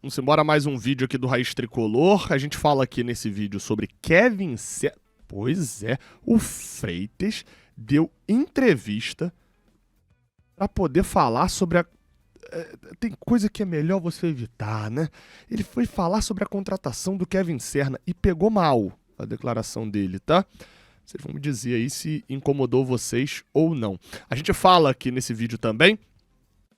Vamos embora, mais um vídeo aqui do Raiz Tricolor. A gente fala aqui nesse vídeo sobre Kevin Serna. Pois é, o Freitas deu entrevista para poder falar sobre a... Tem coisa que é melhor você evitar, né? Ele foi falar sobre a contratação do Kevin Serna e pegou mal a declaração dele, tá? Vocês vão me dizer aí se incomodou vocês ou não. A gente fala aqui nesse vídeo também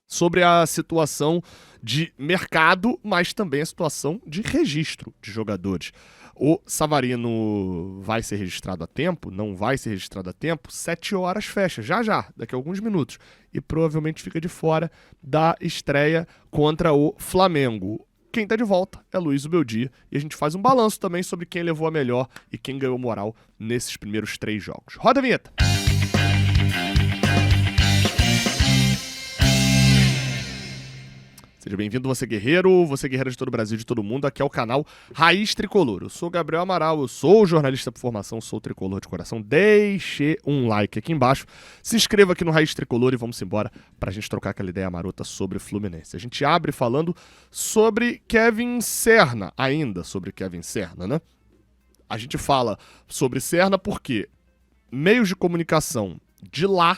sobre a situação de mercado, mas também a situação de registro de jogadores. O Savarino vai ser registrado a tempo? Não vai ser registrado a tempo? 7 horas fecha, já, daqui a alguns minutos. E provavelmente fica de fora da estreia contra o Flamengo. Quem tá de volta é Luiz Beldia. E a gente faz um balanço também sobre quem levou a melhor e quem ganhou moral nesses primeiros 3 jogos. Roda a vinheta! Seja bem-vindo, você guerreiro de todo o Brasil, de todo mundo. Aqui é o canal Raiz Tricolor. Eu sou Gabriel Amaral, eu sou jornalista por formação, sou tricolor de coração. Deixe um like aqui embaixo, se inscreva aqui no Raiz Tricolor e vamos embora pra gente trocar aquela ideia marota sobre Fluminense. A gente abre falando sobre Kevin Serna, ainda sobre Kevin Serna, né? A gente fala sobre Serna porque meios de comunicação de lá,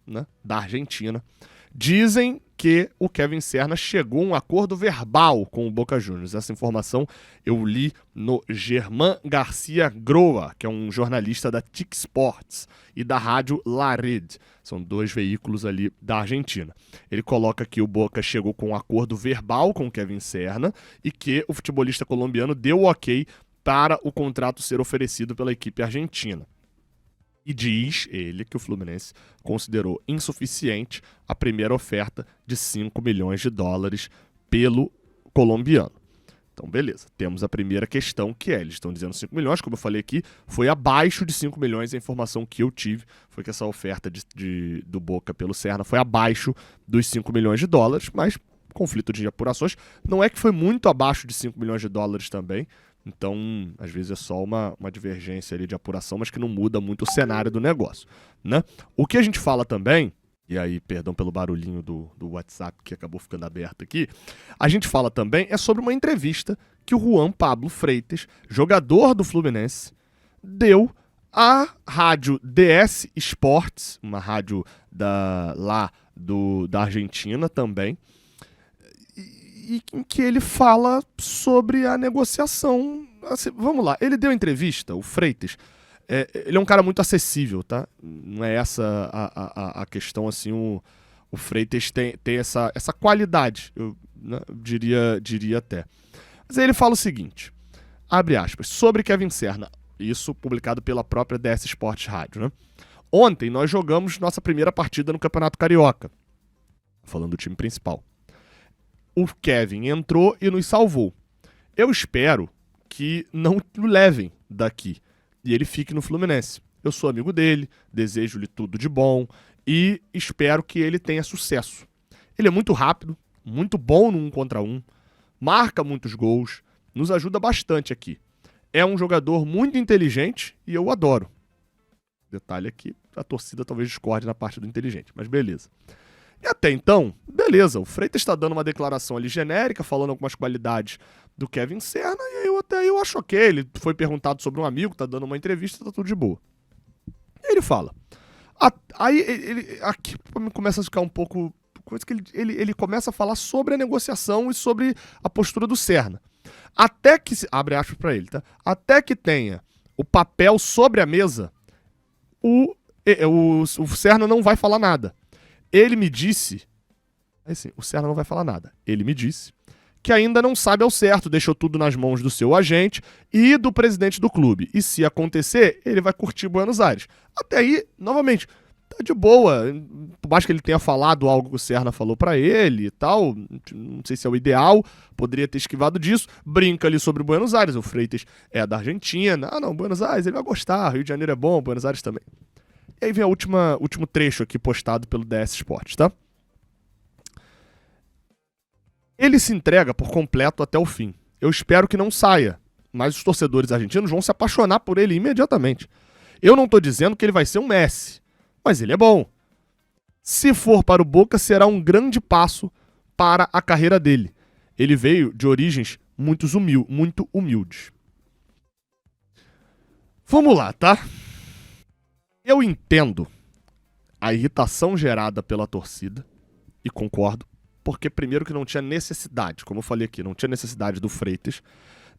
né, da Argentina, dizem que o Kevin Serna chegou a um acordo verbal com o Boca Juniors. Essa informação eu li no Germán Garcia Groa, que é um jornalista da TIC Sports e da rádio La Red. São 2 veículos ali da Argentina. Ele coloca que o Boca chegou com um acordo verbal com o Kevin Serna e que o futebolista colombiano deu o ok para o contrato ser oferecido pela equipe argentina. E diz ele que o Fluminense considerou insuficiente a primeira oferta de 5 milhões de dólares pelo colombiano. Então, beleza. Temos a primeira questão, que é, eles estão dizendo 5 milhões, como eu falei aqui, foi abaixo de 5 milhões. A informação que eu tive foi que essa oferta do Boca pelo Serna foi abaixo dos 5 milhões de dólares, mas conflito de apurações. Não é que foi muito abaixo de 5 milhões de dólares também. Então, às vezes é só uma divergência ali de apuração, mas que não muda muito o cenário do negócio, né? O que a gente fala também, e aí, perdão pelo barulhinho do WhatsApp que acabou ficando aberto aqui, a gente fala também é sobre uma entrevista que o Juan Pablo Freitas, jogador do Fluminense, deu à rádio DS Sports, uma rádio da Argentina também, e em que ele fala sobre a negociação. Assim, vamos lá, ele deu entrevista, o Freitas, ele é um cara muito acessível, tá? Não é essa a questão, assim, o Freitas tem essa qualidade, eu, né, diria até. Mas aí ele fala o seguinte, abre aspas, sobre Kevin Serna, isso publicado pela própria DS Sports Rádio, né? Ontem nós jogamos nossa primeira partida no Campeonato Carioca, falando do time principal. O Kevin entrou e nos salvou. Eu espero que não o levem daqui e ele fique no Fluminense. Eu sou amigo dele, desejo-lhe tudo de bom e espero que ele tenha sucesso. Ele é muito rápido, muito bom no 1 contra 1, marca muitos gols, nos ajuda bastante aqui. É um jogador muito inteligente e eu o adoro. Detalhe aqui, a torcida talvez discorde na parte do inteligente, mas beleza. E até então, beleza, o Freitas está dando uma declaração ali genérica, falando algumas qualidades do Kevin Serna, e aí eu acho ok, ele foi perguntado sobre um amigo, tá dando uma entrevista, tá tudo de boa. E ele fala. Aí ele aqui começa a ficar um pouco... coisa que ele começa a falar sobre a negociação e sobre a postura do Serna. Até que, abre aspas pra ele, tá? Até que tenha o papel sobre a mesa, o Serna não vai falar nada. Ele me disse, assim, o Serna não vai falar nada, ele me disse que ainda não sabe ao certo, deixou tudo nas mãos do seu agente e do presidente do clube. E se acontecer, ele vai curtir Buenos Aires. Até aí, novamente, tá de boa, por mais que ele tenha falado algo que o Serna falou pra ele e tal, não sei se é o ideal, poderia ter esquivado disso, brinca ali sobre Buenos Aires, o Freitas é da Argentina, Buenos Aires, ele vai gostar, Rio de Janeiro é bom, Buenos Aires também. E aí vem o último trecho aqui postado pelo DS Sports, tá? Ele se entrega por completo até o fim. Eu espero que não saia, mas os torcedores argentinos vão se apaixonar por ele imediatamente. Eu não tô dizendo que ele vai ser um Messi, mas ele é bom. Se for para o Boca, será um grande passo para a carreira dele. ele veio de origens muito humildes. Vamos lá, tá? Eu entendo a irritação gerada pela torcida, e concordo, porque primeiro que não tinha necessidade, como eu falei aqui, não tinha necessidade do Freitas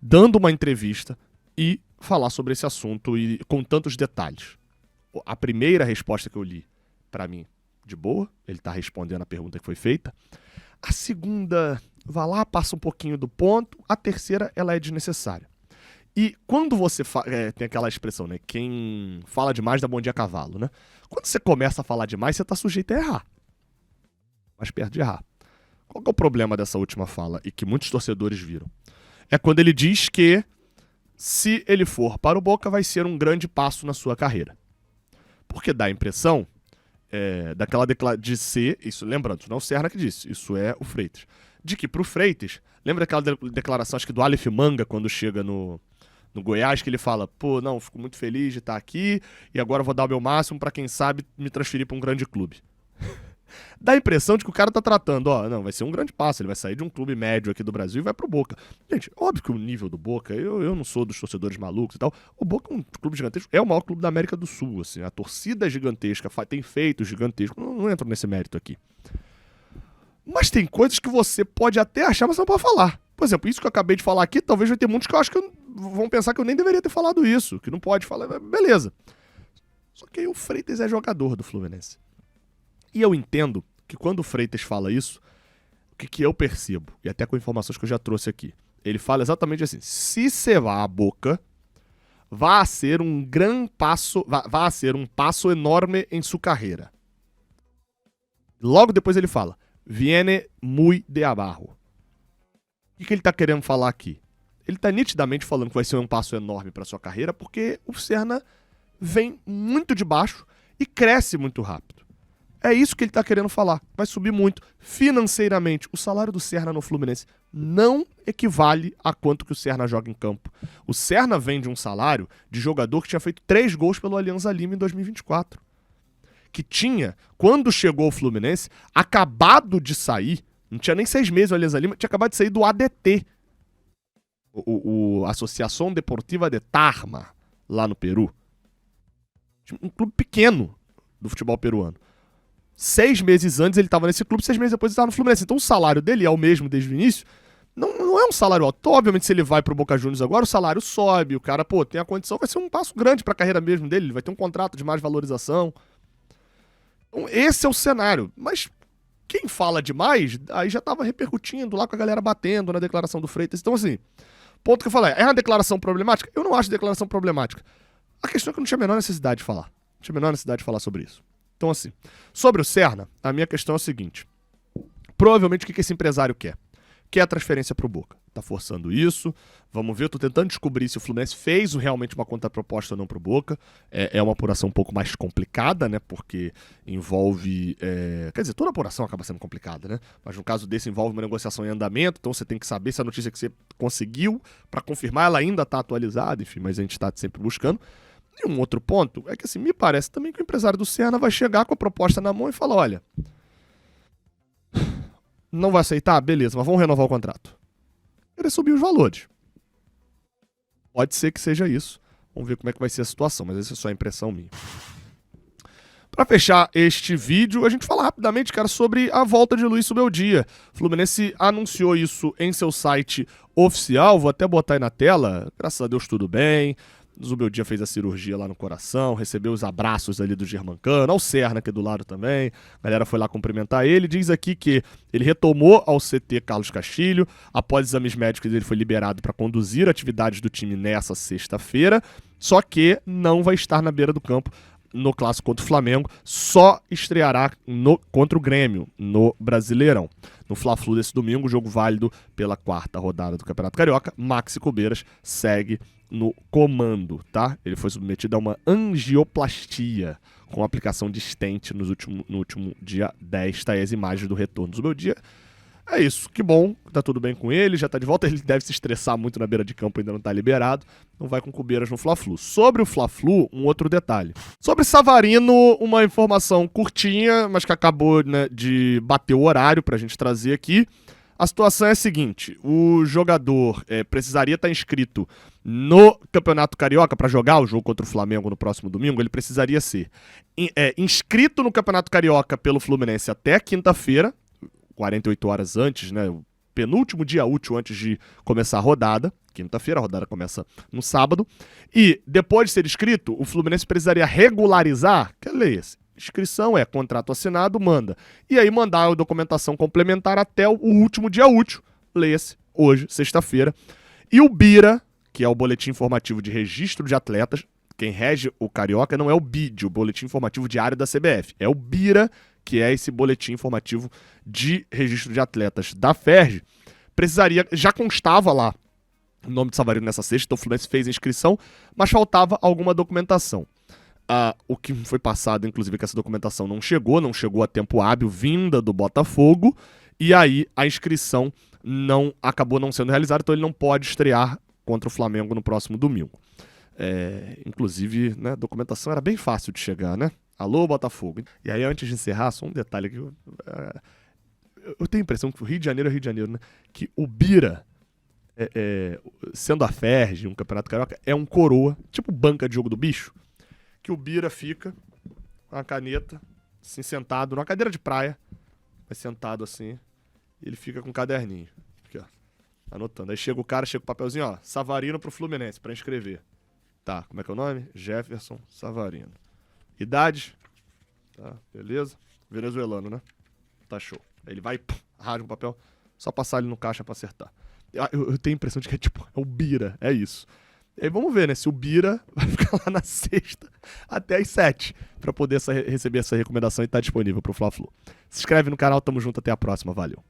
dando uma entrevista e falar sobre esse assunto e com tantos detalhes. A primeira resposta que eu li, pra mim, de boa, ele tá respondendo a pergunta que foi feita. A segunda, vai lá, passa um pouquinho do ponto. A terceira, ela é desnecessária. E quando você tem aquela expressão, né? Quem fala demais dá bom dia a cavalo, né? Quando você começa a falar demais, você tá sujeito a errar. Mais perto de errar. Qual que é o problema dessa última fala e que muitos torcedores viram? É quando ele diz que se ele for para o Boca, vai ser um grande passo na sua carreira. Porque dá a impressão daquela de ser, isso lembrando, não é o Serna que disse, isso é o Freitas, de que pro Freitas, lembra aquela declaração, acho que do Aleph Manga, quando chega no Goiás, que ele fala, pô, não, fico muito feliz de estar aqui e agora vou dar o meu máximo pra quem sabe me transferir pra um grande clube. Dá a impressão de que o cara tá tratando, não, vai ser um grande passo, ele vai sair de um clube médio aqui do Brasil e vai pro Boca. Gente, óbvio que o nível do Boca, eu não sou dos torcedores malucos e tal, o Boca é um clube gigantesco, é o maior clube da América do Sul, assim, a torcida é gigantesca, tem feitos gigantescos, não entro nesse mérito aqui. Mas tem coisas que você pode até achar, mas não pode falar. Por exemplo, isso que eu acabei de falar aqui, talvez vai ter muitos que eu acho que vão pensar que eu nem deveria ter falado isso, que não pode falar, beleza. Só que aí o Freitas é jogador do Fluminense. E eu entendo que quando o Freitas fala isso, o que eu percebo, e até com informações que eu já trouxe aqui, ele fala exatamente assim, se você vá à Boca, vai ser um grande passo, vai ser um passo enorme em sua carreira. Logo depois ele fala, viene muy de abajo. O que ele está querendo falar aqui? Ele está nitidamente falando que vai ser um passo enorme para sua carreira, porque o Serna vem muito de baixo e cresce muito rápido. É isso que ele está querendo falar. Vai subir muito. Financeiramente, o salário do Serna no Fluminense não equivale a quanto que o Serna joga em campo. O Serna vem de um salário de jogador que tinha feito 3 gols pelo Alianza Lima em 2024. Que tinha, quando chegou ao Fluminense, acabado de sair, não tinha nem 6 meses o Alianza Lima, tinha acabado de sair do ADT. Associação Deportiva de Tarma, lá no Peru. Um clube pequeno do futebol peruano. 6 meses antes ele estava nesse clube, 6 meses depois ele estava no Fluminense. Então o salário dele é o mesmo desde o início. Não é um salário alto. Então, obviamente, se ele vai pro Boca Juniors agora, o salário sobe. O cara, tem a condição, vai ser um passo grande para a carreira mesmo dele. Ele vai ter um contrato de mais valorização. Então, esse é o cenário. Mas quem fala demais, aí já estava repercutindo lá com a galera batendo na declaração do Freitas. Então, assim, ponto que eu falei, é uma declaração problemática? Eu não acho declaração problemática. A questão é que eu não tinha a menor necessidade de falar. Não tinha a menor necessidade de falar sobre isso. Então, assim, sobre o Serna, a minha questão é o seguinte. Provavelmente o que esse empresário quer? Quer a transferência pro Boca. Tá forçando isso. Vamos ver, eu tô tentando descobrir se o Fluminense fez realmente uma contraproposta ou não pro Boca. É uma apuração um pouco mais complicada, né? Porque envolve... Quer dizer, toda apuração acaba sendo complicada, né? Mas no caso desse envolve uma negociação em andamento, então você tem que saber se a notícia que você conseguiu para confirmar, ela ainda tá atualizada, enfim, mas a gente tá sempre buscando. E um outro ponto é que, assim, me parece também que o empresário do Serna vai chegar com a proposta na mão e falar, olha, não vai aceitar? Beleza, mas vamos renovar o contrato. Ele subiu os valores. Pode ser que seja isso. Vamos ver como é que vai ser a situação, mas essa é só a impressão minha. Para fechar este vídeo, a gente fala rapidamente, cara, sobre a volta de Luiz Zubeldia. O Fluminense anunciou isso em seu site oficial, vou até botar aí na tela, graças a Deus tudo bem. Zubeldia fez a cirurgia lá no coração, recebeu os abraços ali do Germancano, ao Serna aqui do lado também, a galera foi lá cumprimentar ele, diz aqui que ele retomou ao CT Carlos Castilho, após exames médicos ele foi liberado para conduzir atividades do time nessa sexta-feira, só que não vai estar na beira do campo no clássico contra o Flamengo, só estreará contra o Grêmio no Brasileirão. No Fla-Flu desse domingo, jogo válido pela 4ª rodada do Campeonato Carioca, Maxi Cobeiras segue no comando, tá? Ele foi submetido a uma angioplastia com aplicação de stent no último dia 10, tá aí as imagens do retorno do Zubeldia. É isso, que bom, tá tudo bem com ele, já tá de volta, ele deve se estressar muito na beira de campo, ainda não tá liberado, não vai com Cobeiras no Fla-Flu. Sobre o Fla-Flu, um outro detalhe. Sobre Savarino, uma informação curtinha, mas que acabou, né, de bater o horário pra gente trazer aqui. A situação é a seguinte, o jogador precisaria estar inscrito no Campeonato Carioca para jogar o jogo contra o Flamengo no próximo domingo, ele precisaria ser inscrito no Campeonato Carioca pelo Fluminense até quinta-feira, 48 horas antes, né, o penúltimo dia útil antes de começar a rodada, quinta-feira, a rodada começa no sábado, e depois de ser inscrito, o Fluminense precisaria regularizar, que leia-se, inscrição é contrato assinado, manda. E aí mandar a documentação complementar até o último dia útil. Leia-se hoje, sexta-feira. E o BIRA, que é o Boletim Informativo de Registro de Atletas, quem rege o Carioca não é o BID, o Boletim Informativo Diário da CBF. É o BIRA, que é esse Boletim Informativo de Registro de Atletas da FERJ. Precisaria, já constava lá o nome de Savarino nessa sexta, então o Fluminense fez a inscrição, mas faltava alguma documentação. O que foi passado, inclusive, é que essa documentação não chegou a tempo hábil, vinda do Botafogo, e aí a inscrição acabou não sendo realizada, então ele não pode estrear contra o Flamengo no próximo domingo. Inclusive, né, a documentação era bem fácil de chegar, né? Alô, Botafogo. E aí, antes de encerrar, só um detalhe aqui. Eu tenho a impressão que o Rio de Janeiro é Rio de Janeiro, né? Que o BIRA, sendo a FERJ, um campeonato carioca, é um coroa, tipo banca de jogo do bicho, que o BIRA fica com a caneta, assim, sentado numa cadeira de praia, mas sentado assim, e ele fica com um caderninho, aqui, ó, anotando. Aí chega o cara, chega o papelzinho, ó, Savarino pro Fluminense, pra inscrever. Tá, como é que é o nome? Jefferson Savarino. Idade? Tá, beleza? Venezuelano, né? Tá show. Aí ele vai, rasga o papel, só passar ele no caixa pra acertar. Eu tenho a impressão de que é o BIRA, é isso. E aí vamos ver, né, se o BIRA vai ficar lá na sexta até as 7 para poder receber essa recomendação e estar disponível pro Fla-Flu. Se inscreve no canal, tamo junto, até a próxima, valeu.